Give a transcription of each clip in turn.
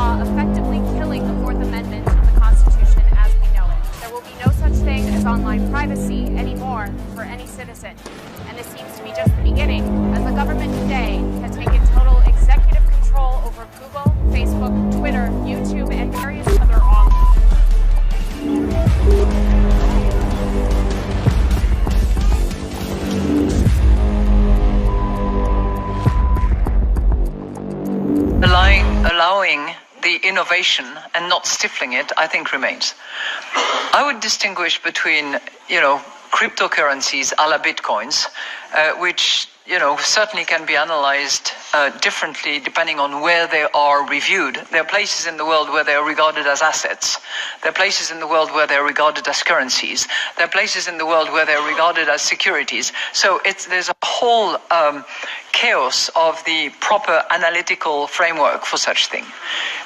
law effectively killing the Fourth Amendment of the Constitution as we know it. There will be no such thing as online privacy anymore for any citizen. And this seems to be just the beginning, as the government today has taken total executive control over Google, Facebook, Twitter, YouTube, and various other online. Allowing the innovation and not stifling it, I think, remains. I would distinguish between, cryptocurrencies a la bitcoins, which, certainly can be analyzed differently depending on where they are reviewed. There are places in the world where they are regarded as assets. There are places in the world where they are regarded as currencies. There are places in the world where they are regarded as securities. So there's a whole chaos of the proper analytical framework for such thing.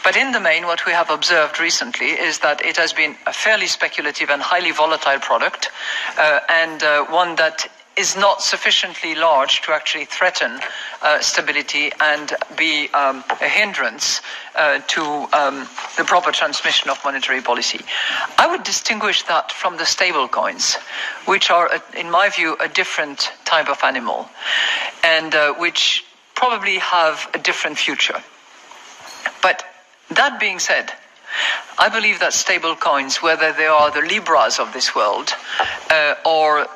But in the main, what we have observed recently is that it has been a fairly speculative and highly volatile product, and one that is not sufficiently large to actually threaten stability and be a hindrance to the proper transmission of monetary policy. I would distinguish that from the stable coins, which are, in my view, a different type of animal, and which probably have a different future. But that being said, I believe that stable coins, whether they are the Libras of this world or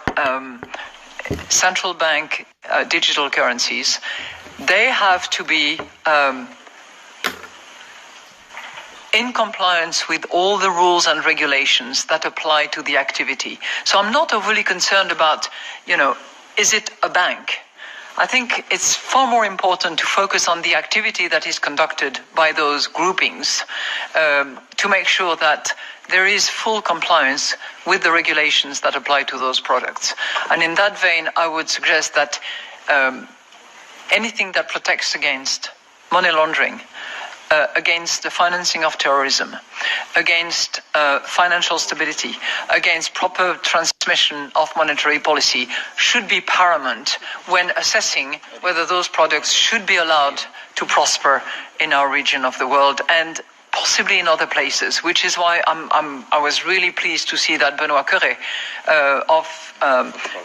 central bank digital currencies, they have to be in compliance with all the rules and regulations that apply to the activity. So I'm not overly concerned about, is it a bank? I think it's far more important to focus on the activity that is conducted by those groupings to make sure that there is full compliance with the regulations that apply to those products. And in that vein, I would suggest that anything that protects against money laundering, against the financing of terrorism, against financial stability, against proper transmission of monetary policy should be paramount when assessing whether those products should be allowed to prosper in our region of the world and possibly in other places, which is why I was really pleased to see that Benoît Cœuré of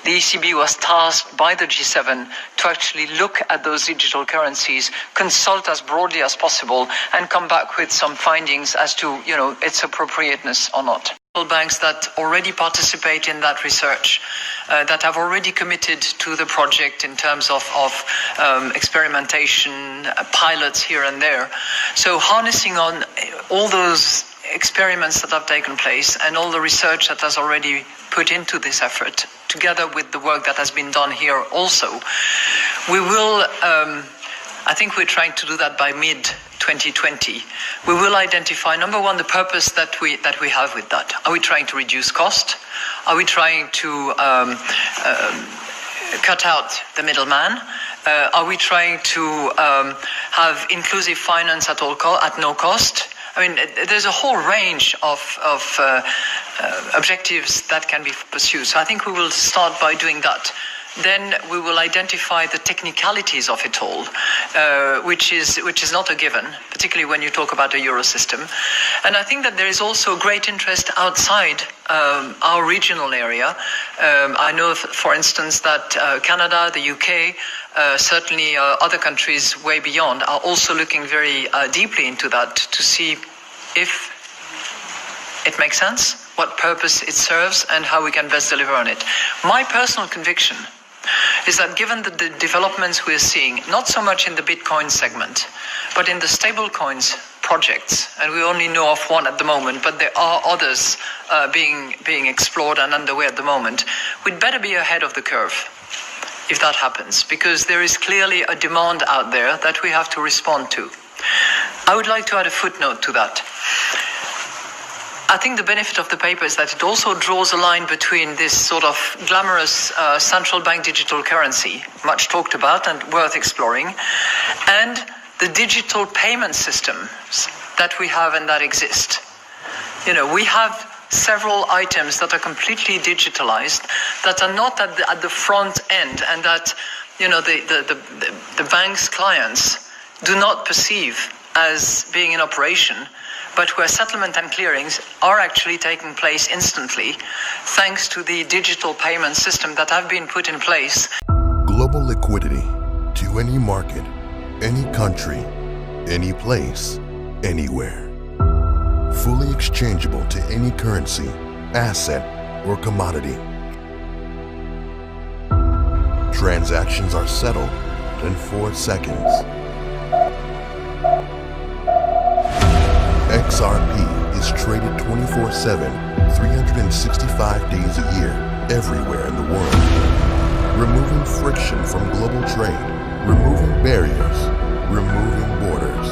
the ECB was tasked by the G7 to actually look at those digital currencies, consult as broadly as possible, and come back with some findings as to, its appropriateness or not. Banks that already participate in that research, that have already committed to the project in terms of experimentation, pilots here and there. So harnessing on all those experiments that have taken place and all the research that has already put into this effort, together with the work that has been done here also, we will, I think we're trying to do that by mid-2020. We will identify, number one, the purpose that we have with that. Are we trying to reduce cost? Are we trying to cut out the middleman? Are we trying to have inclusive finance at no cost? I mean, there's a whole range of objectives that can be pursued. So I think we will start by doing that. Then we will identify the technicalities of it all, which is not a given, particularly when you talk about a euro system. And I think that there is also great interest outside our regional area. I know, for instance, that Canada, the UK, certainly other countries way beyond are also looking very deeply into that to see if it makes sense, what purpose it serves, and how we can best deliver on it. My personal conviction is that given the developments we're seeing, not so much in the Bitcoin segment, but in the stablecoins projects, and we only know of one at the moment, but there are others being explored and underway at the moment, we'd better be ahead of the curve if that happens, because there is clearly a demand out there that we have to respond to. I would like to add a footnote to that. I think the benefit of the paper is that it also draws a line between this sort of glamorous central bank digital currency, much talked about and worth exploring, and the digital payment systems that we have and that exist. We have several items that are completely digitalized, that are not at the front end, and that the bank's clients do not perceive as being in operation, but where settlement and clearings are actually taking place instantly, thanks to the digital payment system that have been put in place. Global liquidity to any market, any country, any place, anywhere. Fully exchangeable to any currency, asset, or commodity. Transactions are settled in 4 seconds. XRP is traded 24/7, 365 days a year, everywhere in the world. Removing friction from global trade, removing barriers, removing borders.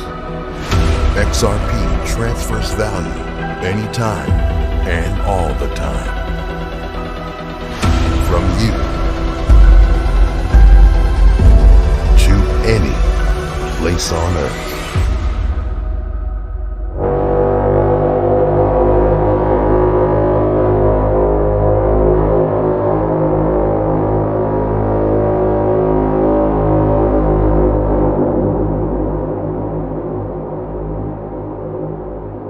XRP transfers value anytime and all the time. From you to any place on earth.